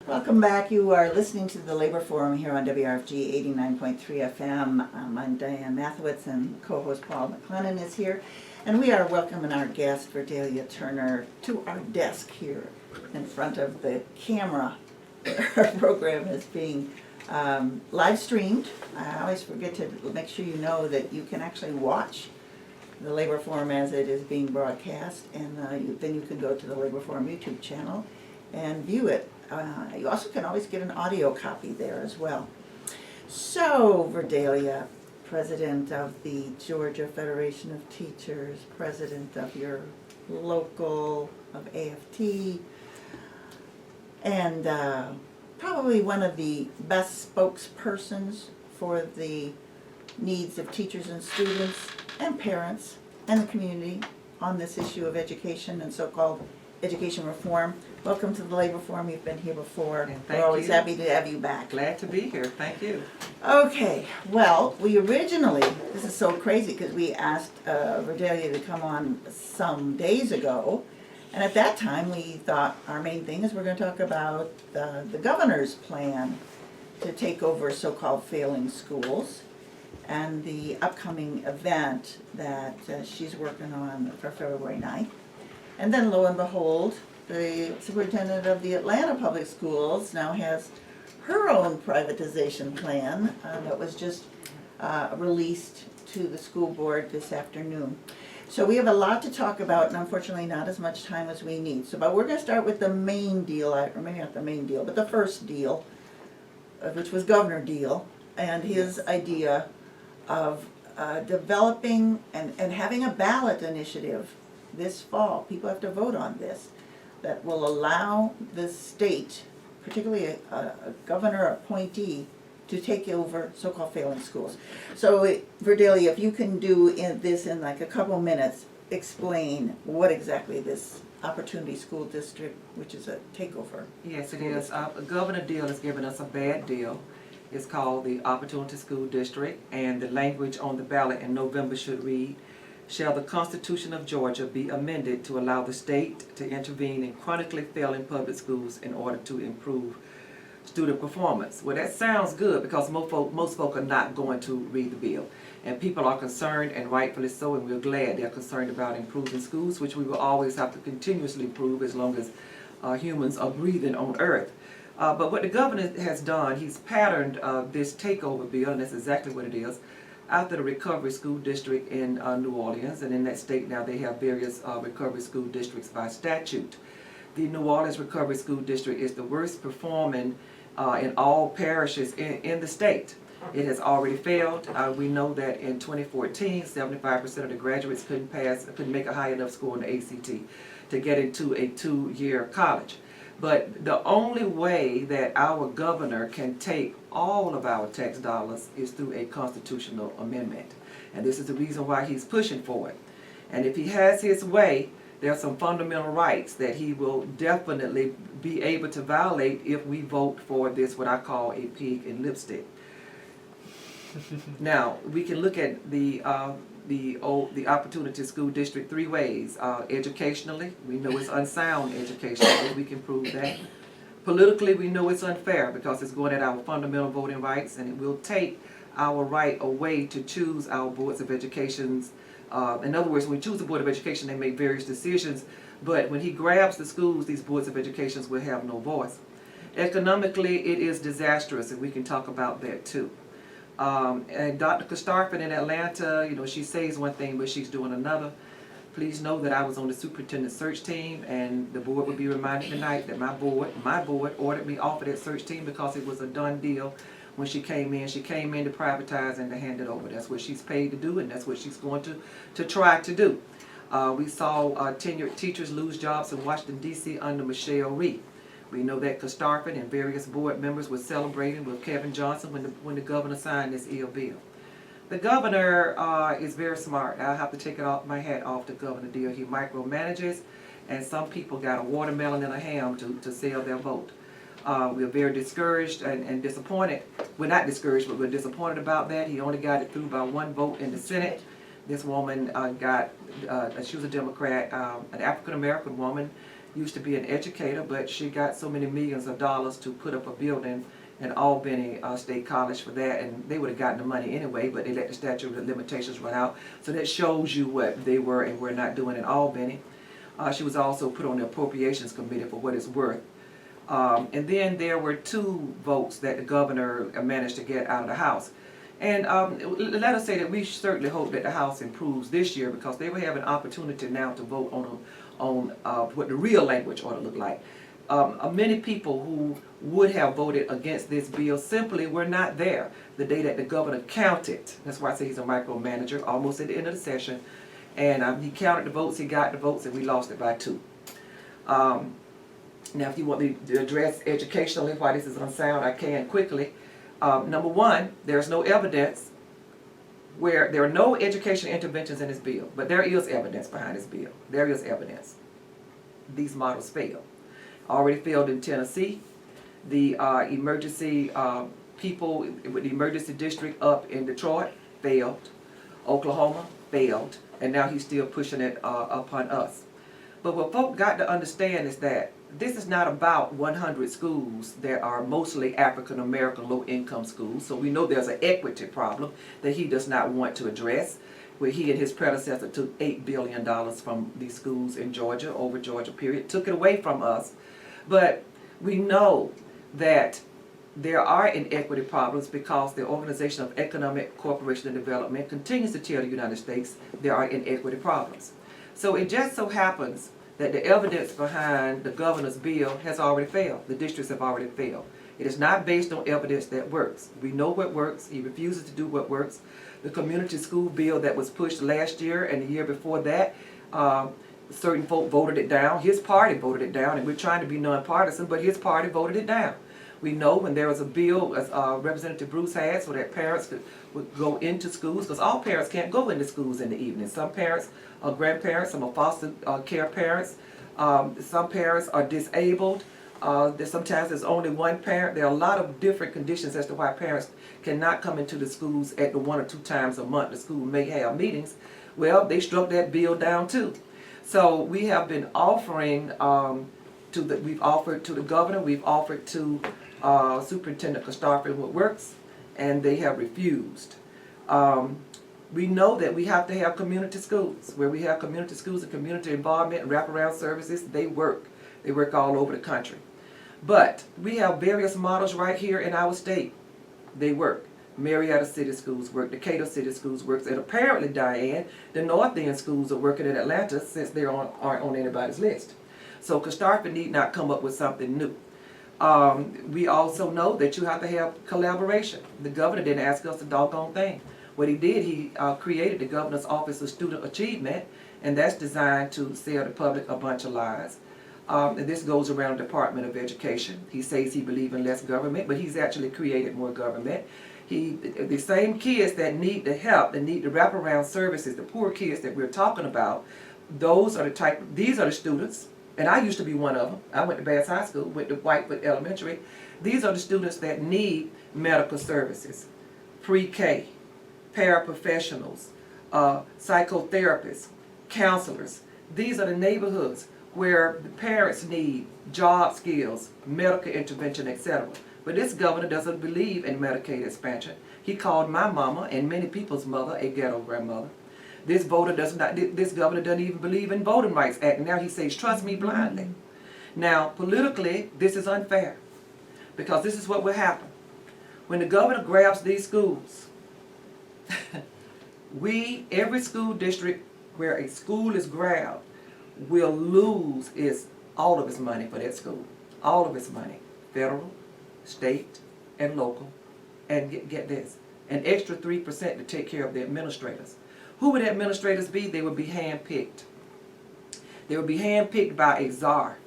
Welcome back. You are listening to the Labor Forum here on WRFG 89.3 FM. I'm Diane Mathewitz and co-host Paul McLennan is here. And we are welcoming our guest, Verdaillia Turner, to our desk here in front of the camera. Our program is being live streamed. I always forget to make sure you know that you can actually watch the Labor Forum as it is being broadcast, and then you can go to the Labor Forum YouTube channel and view it. You also can always get an audio copy there as well. So, Verdaillia, president of the Georgia Federation of Teachers, president of your local of AFT, and probably one of the best spokespersons for the needs of teachers and students and parents and the community on this issue of education and so-called education reform. Welcome to the Labor Forum. You've been here before. We're always happy to have you back. Glad to be here. Thank you. Okay, well, we originally, this is so crazy because we asked Verdaillia to come on some days ago, and at that time we thought our main thing is we're going to talk about the governor's plan to take over so-called failing schools and the upcoming event that she's working on for February 9th. And then lo and behold, the superintendent of the Atlanta Public Schools now has her own privatization plan that was just released to the school board this afternoon. So we have a lot to talk about, and unfortunately not as much time as we need. But we're going to start with the main deal, or maybe not the main deal, but the first deal, which was Governor Deal, and his idea of developing and having a ballot initiative this fall. People have to vote on this, that will allow the state, particularly a governor appointee, to take over so-called failing schools. So, Verdaillia, if you can do this in like a couple minutes, explain what exactly this Opportunity School District, which is a takeover. Yes, it is. Governor Deal has given us a bad deal. It's called the Opportunity School District, and the language on the ballot in November should read, "Shall the Constitution of Georgia be amended to allow the state to intervene in chronically failing public schools in order to improve student performance?" Well, that sounds good because most folk are not going to read the bill. And people are concerned, and rightfully so, and we're glad they're concerned about improving schools, which we will always have to continuously improve as long as humans are breathing on earth. But what the governor has done, he's patterned this takeover bill, and that's exactly what it is, after the Recovery School District in New Orleans, and in that state now they have various Recovery School Districts by statute. The New Orleans Recovery School District is the worst performing in all parishes in the state. It has already failed. We know that in 2014, 75% of the graduates couldn't make a high enough score in the ACT to get into a 2-year college. But the only way that our governor can take all of our tax dollars is through a constitutional amendment. And this is the reason why he's pushing for it. And if he has his way, there are some fundamental rights that he will definitely be able to violate if we vote for this, what I call a pig in lipstick. Now, we can look at the Opportunity School District 3 ways. Educationally, we know it's unsound educationally, we can prove that. Politically, we know it's unfair because it's going at our fundamental voting rights, and it will take our right away to choose our boards of educations. In other words, when we choose the Board of Education, they make various decisions, but when he grabs the schools, these boards of education will have no voice. Economically, it is disastrous, and we can talk about that too. And Dr. Kostarfin in Atlanta, she says one thing, but she's doing another. Please know that I was on the superintendent search team, and the board will be reminded tonight that my board ordered me off of that search team because it was a done deal when she came in. She came in to privatize and to hand it over. That's what she's paid to do, and that's what she's going to try to do. We saw tenured teachers lose jobs in Washington, D.C. under Michelle Reed. We know that Kostarfin and various board members were celebrating with Kevin Johnson when the governor signed this ill bill. The governor is very smart. I have to take my hat off to Governor Deal. He micromanages, and some people got a watermelon and a ham to sell their vote. We're very discouraged and disappointed. We're not discouraged, but we're disappointed about that. He only got it through by 1 vote in the Senate. This woman she was a Democrat, an African-American woman, used to be an educator, but she got so many millions of dollars to put up a building in Albany State College for that, and they would have gotten the money anyway, but they let the statute of limitations run out. So that shows you what they were and were not doing in Albany. She was also put on the appropriations committee for what it's worth. And then there were 2 votes that the governor managed to get out of the House. And let us say that we certainly hope that the House improves this year, because they will have an opportunity now to vote on what the real language ought to look like. Many people who would have voted against this bill simply were not there the day that the governor counted. That's why I say he's a micromanager, almost at the end of the session. And he counted the votes, he got the votes, and we lost it by 2. Now, if you want me to address educationally why this is unsound, I can quickly. Number one, there's no evidence where there are no education interventions in this bill, but there is evidence behind this bill. There is evidence. These models fail. Already failed in Tennessee. The emergency people with the emergency district up in Detroit failed. Oklahoma failed, and now he's still pushing it upon us. But what folk got to understand is that this is not about 100 schools that are mostly African American low-income schools. So we know there's an equity problem that he does not want to address, where he and his predecessor took $8 billion from these schools in Georgia, over Georgia period, took it away from us. But we know that there are inequity problems because the Organization of Economic Cooperation and Development continues to tell the United States there are inequity problems. So it just so happens that the evidence behind the governor's bill has already failed. The districts have already failed. It is not based on evidence that works. We know what works. He refuses to do what works. The community school bill that was pushed last year and the year before that, certain folk voted it down. His party voted it down, and we're trying to be nonpartisan, but his party voted it down. We know when there was a bill, as Representative Bruce had, so that parents would go into schools, because all parents can't go into schools in the evening. Some parents are grandparents, some are foster care parents, some parents are disabled, sometimes there's only one parent. There are a lot of different conditions as to why parents cannot come into the schools at the 1 or 2 times a month the school may have meetings. Well, they struck that bill down too. So we have been offering we've offered to the governor, we've offered to Superintendent Christopher what works, and they have refused. We know that we have to have community schools. Where we have community schools and community involvement and wraparound services, they work. They work all over the country. But we have various models right here in our state. They work. Marietta City Schools work, Decatur City Schools works, and apparently, Diane, the North End schools are working in Atlanta since they aren't on anybody's list. So Christopher need not come up with something new. We also know that you have to have collaboration. The governor didn't ask us a doggone thing. What he did, he created the Governor's Office of Student Achievement, and that's designed to sell the public a bunch of lies. And this goes around the Department of Education. He says he believes in less government, but he's actually created more government. The same kids that need the help, that need the wraparound services, the poor kids that we're talking about, these are the students, and I used to be one of them. I went to Bass High School, went to Whitefoot Elementary. These are the students that need medical services, pre-K, paraprofessionals, psychotherapists, counselors. These are the neighborhoods where the parents need job skills, medical intervention, etc. But this governor doesn't believe in Medicaid expansion. He called my mama and many people's mother a ghetto grandmother. This governor doesn't even believe in Voting Rights Act. Now he says, trust me blindly. Now, politically, this is unfair, because this is what will happen. When the governor grabs these schools, every school district where a school is grabbed will lose all of its money for that school. All of its money. Federal, state, and local. And get this, an extra 3% to take care of the administrators. Who would the administrators be? They would be handpicked. They would be handpicked by a czar,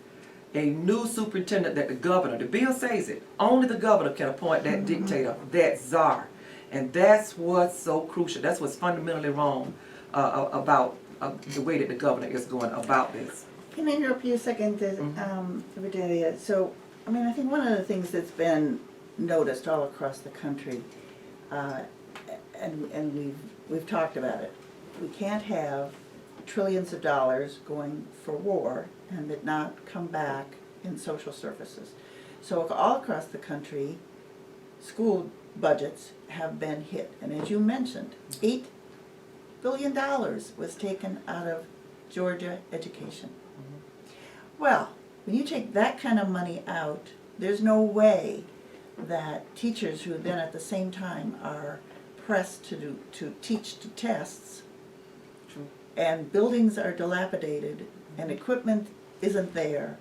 a new superintendent that the bill says it, only the governor can appoint that dictator, that czar. And that's what's so crucial. That's what's fundamentally wrong about the way that the governor is going about this. Can I interrupt you a second, Verdaillia? So, I mean, I think one of the things that's been noticed all across the country, and we've talked about it, we can't have trillions of dollars going for war and did not come back in social services. So all across the country, school budgets have been hit. And as you mentioned, $8 billion was taken out of Georgia education. Well, when you take that kind of money out, there's no way that teachers who then at the same time are pressed to teach to tests, True. and buildings are dilapidated, and equipment isn't there,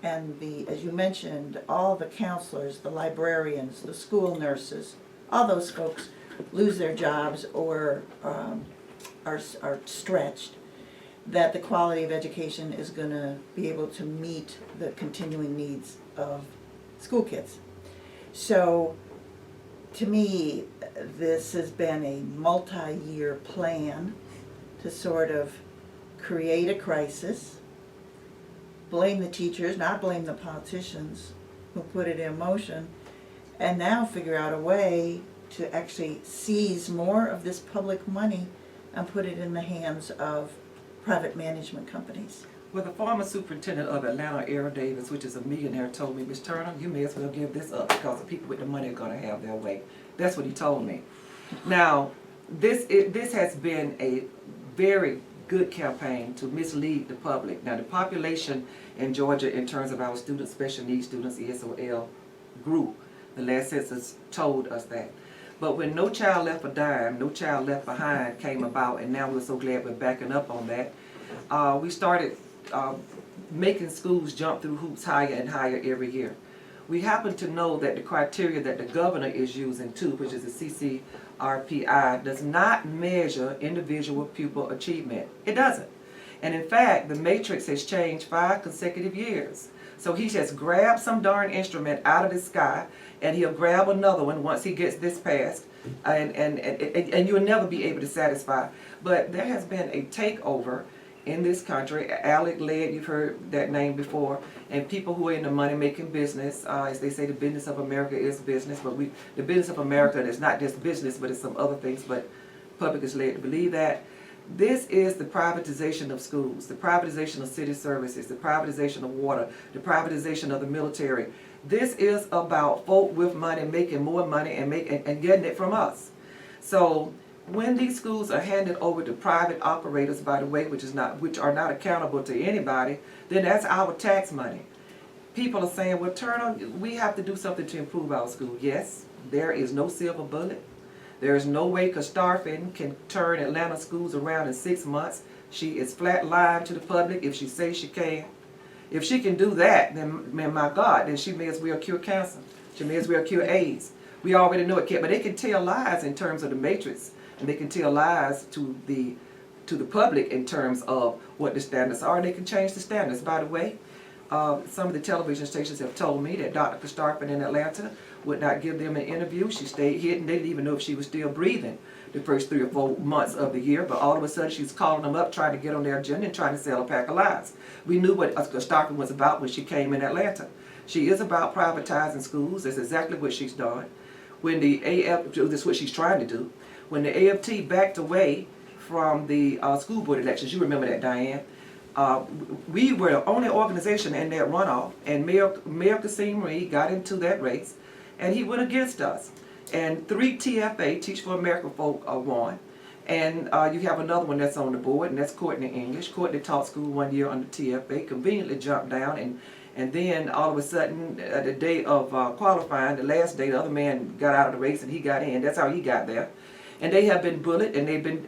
and as you mentioned, all the counselors, the librarians, the school nurses, all those folks lose their jobs or are stretched, that the quality of education is going to be able to meet the continuing needs of school kids. So, to me, this has been a multi-year plan to sort of create a crisis, blame the teachers, not blame the politicians who put it in motion, and now figure out a way to actually seize more of this public money and put it in the hands of private management companies. Well, the former superintendent of Atlanta, Errol Davis, which is a millionaire, told me, Ms. Turner, you may as well give this up because the people with the money are going to have their way. That's what he told me. Now, this has been a very good campaign to mislead the public. Now, the population in Georgia in terms of our students, special needs students, ESOL, grew. The last census told us that. But when No Child Left Behind, No Child Left Behind came about, and now we're so glad we're backing up on that, we started making schools jump through hoops higher and higher every year. We happen to know that the criteria that the governor is using too, which is the CCRPI, does not measure individual pupil achievement. It doesn't. And in fact, the matrix has changed 5 consecutive years. So he just grabbed some darn instrument out of the sky, and he'll grab another one once he gets this passed, and you'll never be able to satisfy. But there has been a takeover in this country. Alec led, you've heard that name before, and people who are in the money-making business, as they say, the business of America is business, but the business of America is not just business, but it's some other things, but public is led to believe that. This is the privatization of schools, the privatization of city services, the privatization of water, the privatization of the military. This is about folk with money making more money and getting it from us. So when these schools are handed over to private operators, by the way, which are not accountable to anybody, then that's our tax money. People are saying, well, Turner, we have to do something to improve our school. Yes, there is no silver bullet. There is no way Kastarfin can turn Atlanta schools around in 6 months. She is flat lying to the public if she says she can. If she can do that, then, man, my God, then she may as well cure cancer. She may as well cure AIDS. We already know it can't, but they can tell lies in terms of the matrix, and they can tell lies to the public in terms of what the standards are. They can change the standards. By the way, some of the television stations have told me that Dr. Kastarfin in Atlanta would not give them an interview. She stayed hidden. They didn't even know if she was still breathing the first 3 or 4 months of the year, but all of a sudden she's calling them up, trying to get on their agenda and trying to sell a pack of lies. We knew what Kastarfin was about when she came in Atlanta. She is about privatizing schools. That's exactly what she's done. When the that's what she's trying to do. When the AFT backed away from the school board elections, you remember that, Diane, we were the only organization in that runoff, and Mayor Kasim Reed got into that race, and he went against us. And 3 TFA, Teach for America folk, won. And you have another one that's on the board, and that's Courtney English. Courtney taught school 1 year under TFA, conveniently jumped down, and then all of a sudden, the day of qualifying, the last day, the other man got out of the race and he got in. That's how he got there. And they have been bullied, and they've been,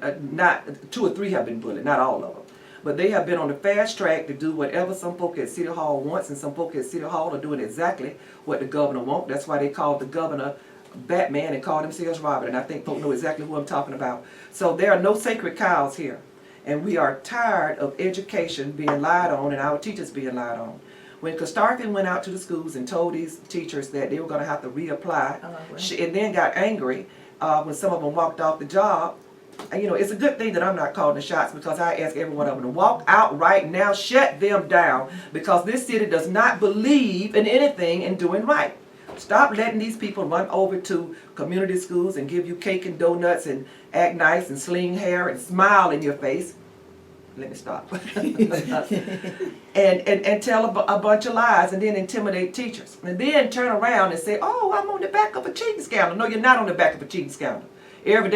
2 or 3 have been bullied, not all of them. But they have been on the fast track to do whatever some folk at City Hall wants, and some folk at City Hall are doing exactly what the governor wants. That's why they called the governor Batman and called themselves Robert, and I think folk know exactly who I'm talking about. So there are no sacred cows here, and we are tired of education being lied on and our teachers being lied on. When Kastarfin went out to the schools and told these teachers that they were going to have to reapply, she then got angry when some of them walked off the job. And, you know, it's a good thing that I'm not calling the shots, because I ask every one of them to walk out right now, shut them down, because this city does not believe in anything in doing right. Stop letting these people run over to community schools and give you cake and donuts and act nice and sling hair and smile in your face. let me stop. and tell a bunch of lies and then intimidate teachers. And then turn around and say, oh, I'm on the back of a cheating scandal. No, you're not on the back of a cheating scandal. Aaron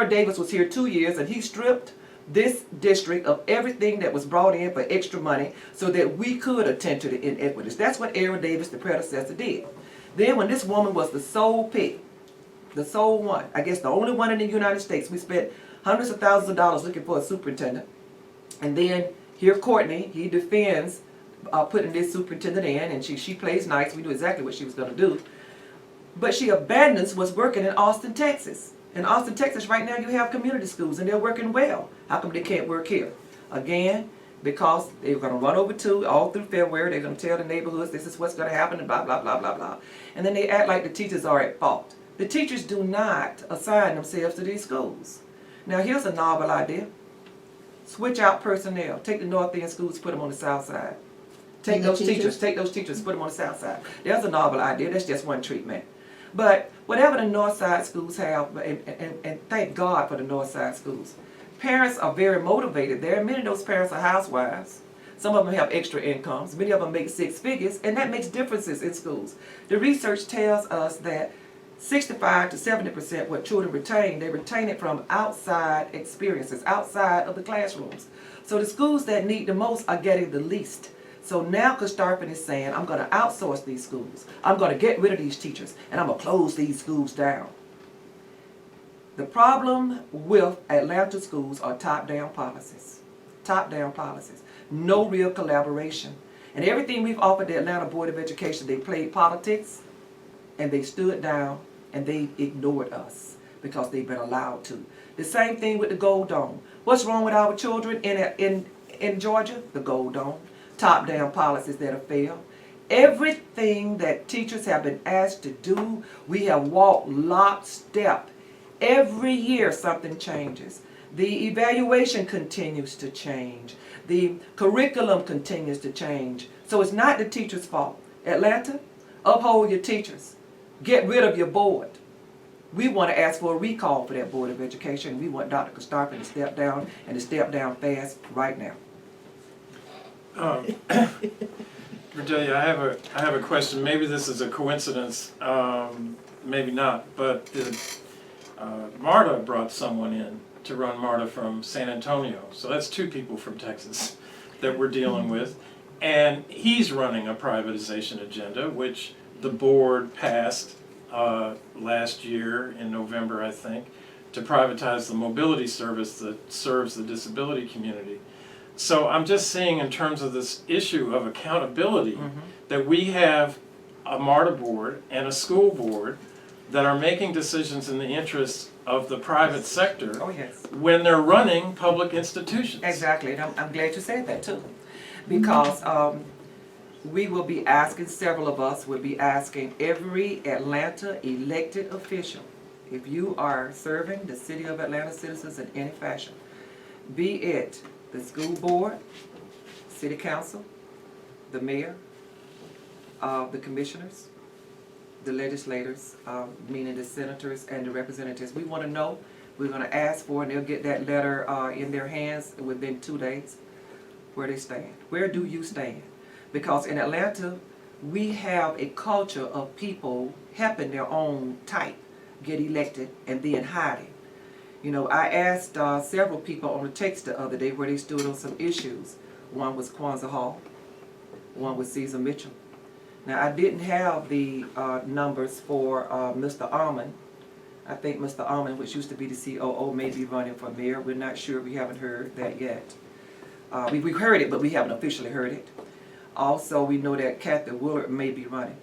Davis was here 2 years and he stripped this district of everything that was brought in for extra money so that we could attend to the inequities. That's what Aaron Davis, the predecessor, did. Then when this woman was the sole pick, the sole one, I guess the only one in the United States, we spent hundreds of thousands of dollars looking for a superintendent. And then here Courtney, he defends putting this superintendent in, and she plays nice. We knew exactly what she was going to do. But she abandons what's working in Austin, Texas. In Austin, Texas, right now you have community schools, and they're working well. How come they can't work here? Again, because they're going to run over all through February. They're going to tell the neighborhoods this is what's going to happen, and blah, blah, blah, blah, blah. And then they act like the teachers are at fault. The teachers do not assign themselves to these schools. Now, here's a novel idea. Switch out personnel. Take the North End schools, put them on the South Side. Take those teachers, put them on the South Side. There's a novel idea. That's just one treatment. But whatever the North Side schools have, and thank God for the North Side schools, parents are very motivated there. Many of those parents are housewives. Some of them have extra incomes. Many of them make 6 figures, and that makes differences in schools. The research tells us that 65 to 70% what children retain, they retain it from outside experiences, outside of the classrooms. So the schools that need the most are getting the least. So now Kastarpin is saying, I'm going to outsource these schools. I'm going to get rid of these teachers, and I'm going to close these schools down. The problem with Atlanta schools are top-down policies. Top-down policies. No real collaboration. And everything we've offered the Atlanta Board of Education, they played politics, and they stood down, and they ignored us because they've been allowed to. The same thing with the Gold Dome. What's wrong with our children in Georgia? The Gold Dome. Top-down policies that have failed. Everything that teachers have been asked to do, we have walked lockstep. Every year something changes. The evaluation continues to change. The curriculum continues to change. So it's not the teacher's fault. Atlanta, uphold your teachers. Get rid of your board. We want to ask for a recall for that Board of Education. We want Dr. Kastarpin to step down, and to step down fast right now. Verdaillia, I have a question. Maybe this is a coincidence, maybe not. But MARTA brought someone in to run MARTA from San Antonio. So that's 2 people from Texas that we're dealing with. And he's running a privatization agenda, which the board passed last year in November, I think, to privatize the mobility service that serves the disability community. So I'm just saying, in terms of this issue of accountability, that we have a MARTA board and a school board that are making decisions in the interests of the private sector when they're running public institutions. Exactly, and I'm glad you said that too. Because we will be asking, several of us will be asking every Atlanta elected official, if you are serving the city of Atlanta citizens in any fashion, be it the school board, city council, the mayor, the commissioners, the legislators, meaning the senators and the representatives. We want to know, we're going to ask for, and they'll get that letter in their hands within 2 days, where they stand. Where do you stand? Because in Atlanta, we have a culture of people helping their own type get elected and then hiding. You know, I asked several people on the text the other day where they stood on some issues. One was Kwanzaa Hall, one was Caesar Mitchell. Now, I didn't have the numbers for Mr. Almond. I think Mr. Almond, which used to be the COO, may be running for mayor. We're not sure. We haven't heard that yet. We've heard it, but we haven't officially heard it. Also, we know that Kathy Willard may be running.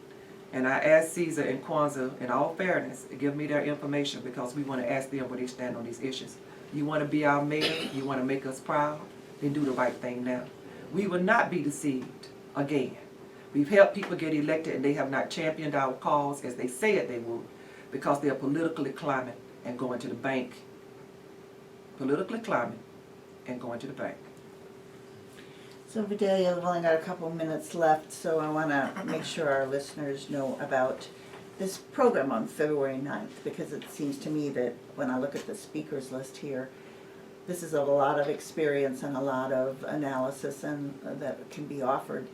And I asked Caesar and Kwanzaa, in all fairness, to give me their information because we want to ask them where they stand on these issues. You want to be our mayor? You want to make us proud? Then do the right thing now. We will not be deceived again. We've helped people get elected and they have not championed our cause as they said they would because they're politically climbing and going to the bank. Politically climbing and going to the bank. So Verdaillia, we've only got a couple minutes left, so I want to make sure our listeners know about this program on February 9th, because it seems to me that when I look at the speakers list here, this is a lot of experience and a lot of analysis and that can be offered.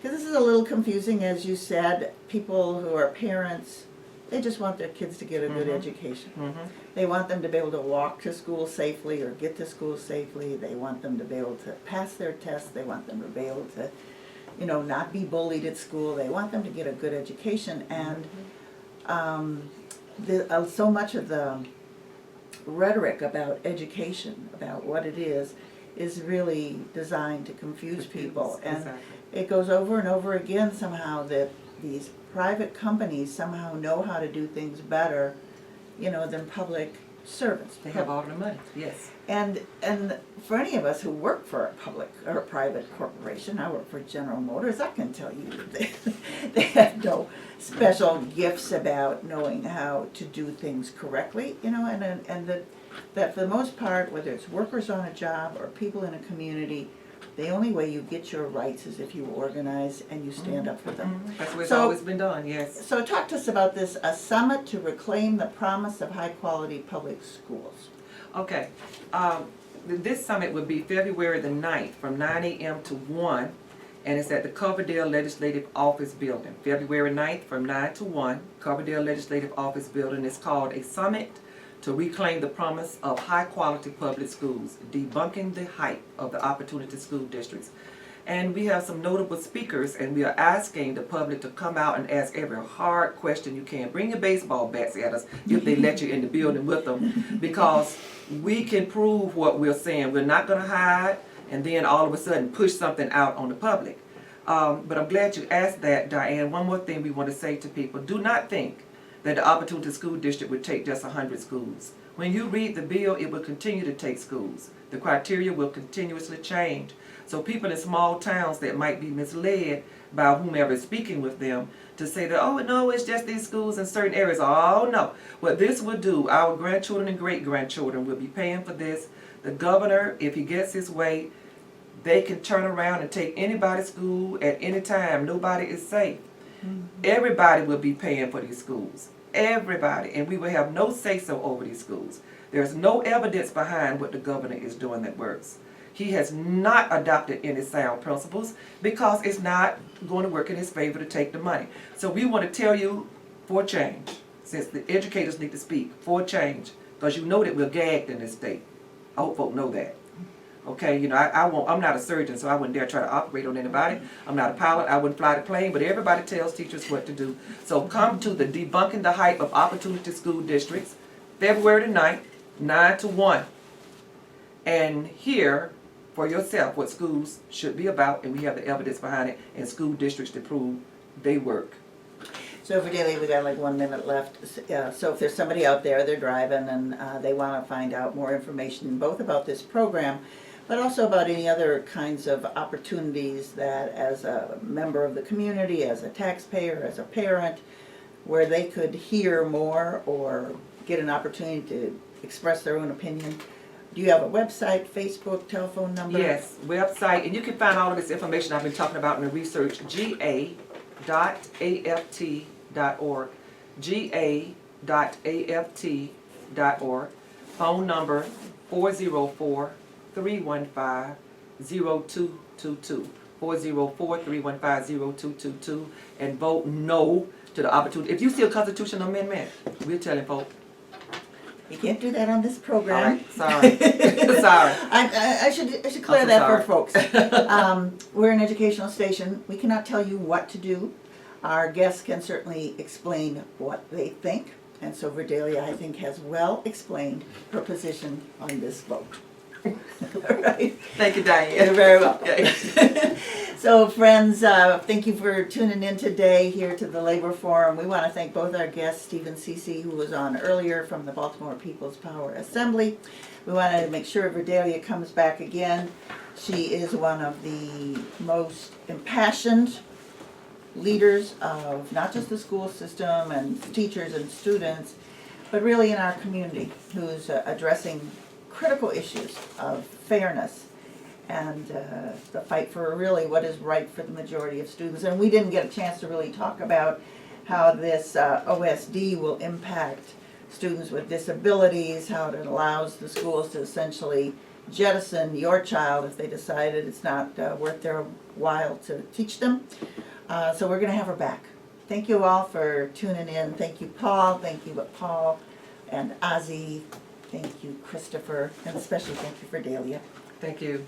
Because this is a little confusing, as you said, people who are parents, they just want their kids to get a good education. They want them to be able to walk to school safely or get to school safely. They want them to be able to pass their tests. They want them to be able to, you know, not be bullied at school. They want them to get a good education. And so much of the rhetoric about education, about what it is really designed to confuse people. And Exactly. it goes over and over again somehow that these private companies somehow know how to do things better, you know, than public servants. They have all the money, yes. And for any of us who work for a public or a private corporation, I work for General Motors, I can tell you that they have no special gifts about knowing how to do things correctly, you know, and that for the most part, whether it's workers on a job or people in a community, the only way you get your rights is if you organize and you stand up for them. That's the way it's So- always been done, yes. So talk to us about this, a summit to reclaim the promise of high-quality public schools. Okay, this summit will be February the 9th from 9 a.m. to 1, and it's at the Coverdale Legislative Office Building. February 9th from 9 to 1, Coverdale Legislative Office Building. It's called a summit to reclaim the promise of high-quality public schools, debunking the hype of the opportunity school districts. And we have some notable speakers, and we are asking the public to come out and ask every hard question you can. Bring your baseball bats at us if they let you in the building with them, because we can prove what we're saying. We're not going to hide and then all of a sudden push something out on the public. But I'm glad you asked that, Diane. One more thing we want to say to people. Do not think that the Opportunity School District would take just 100 schools. When you read the bill, it will continue to take schools. The criteria will continuously change. So people in small towns that might be misled by whomever is speaking with them to say that, oh no, it's just these schools in certain areas. Oh no. What this will do, our grandchildren and great-grandchildren will be paying for this. The governor, if he gets his way, they can turn around and take anybody's school at any time. Nobody is safe. Everybody will be paying for these schools. Everybody. And we will have no say-so over these schools. There's no evidence behind what the governor is doing that works. He has not adopted any sound principles because it's not going to work in his favor to take the money. So we want to tell you for change, since the educators need to speak, for change, because you know that we're gagged in this state. I hope folks know that. Okay, you know, I'm not a surgeon, so I wouldn't dare try to operate on anybody. I'm not a pilot, I wouldn't fly the plane, but everybody tells teachers what to do. So come to the Debunking the Hype of Opportunity School Districts, February the 9th, 9 to 1. And hear for yourself what schools should be about, and we have the evidence behind it, and school districts to prove they work. So Verdaillia, we got like 1 minute left. So if there's somebody out there, they're driving and they want to find out more information both about this program, but also about any other kinds of opportunities that as a member of the community, as a taxpayer, as a parent, where they could hear more or get an opportunity to express their own opinion. Do you have a website, Facebook, telephone number? Yes, website, and you can find all of this information I've been talking about in the research, ga.aft.org, ga.aft.org, phone number 404-315-0222, 404-315-0222, and vote no to the opportunity. If you see a constitutional amendment, we're telling folks. You can't do that on this program. All right, sorry. Sorry. I should clear I'm so that sorry. for folks. We're an educational station. We cannot tell you what to do. Our guests can certainly explain what they think. And so Verdaillia, I think, has well explained her position on this vote. Right? Thank you, Diane. You're very welcome. Okay. So friends, thank you for tuning in today here to the Labor Forum. We want to thank both our guests, Stephen Cece, who was on earlier from the Baltimore People's Power Assembly. We want to make sure Verdaillia comes back again. She is one of the most impassioned leaders of not just the school system and teachers and students, but really in our community, who's addressing critical issues of fairness and the fight for really what is right for the majority of students. And we didn't get a chance to really talk about how this OSD will impact students with disabilities, how it allows the schools to essentially jettison your child if they decided it's not worth their while to teach them. So we're going to have her back. Thank you all for tuning in. Thank you, Paul. Thank you, Paul and Ozzy. Thank you, Christopher. And especially thank you, Verdaillia. Thank you.